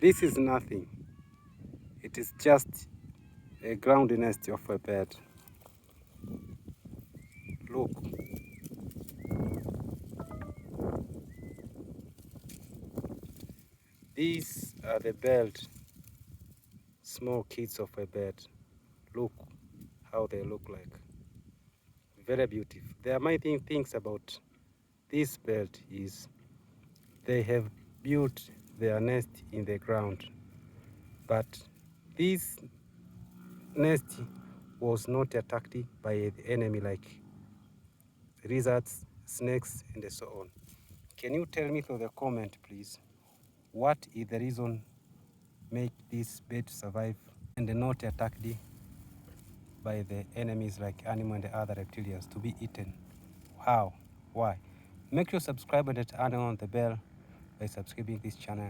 This is nothing. It is just a ground nest of a bird. Look, these are the bird, small kids of a bird. Look how they look like. Very beautiful. The amazing things about this bird is they have built their nest in the ground, but this nest was not attacked by the enemy like lizards, snakes, and so on. Can you tell me through the comment, please, what is the reason make this bird survive and not attacked by the enemies like animal and other reptilians to be eaten? How? Why? Make sure subscribe and turn on the bell by subscribing this channel.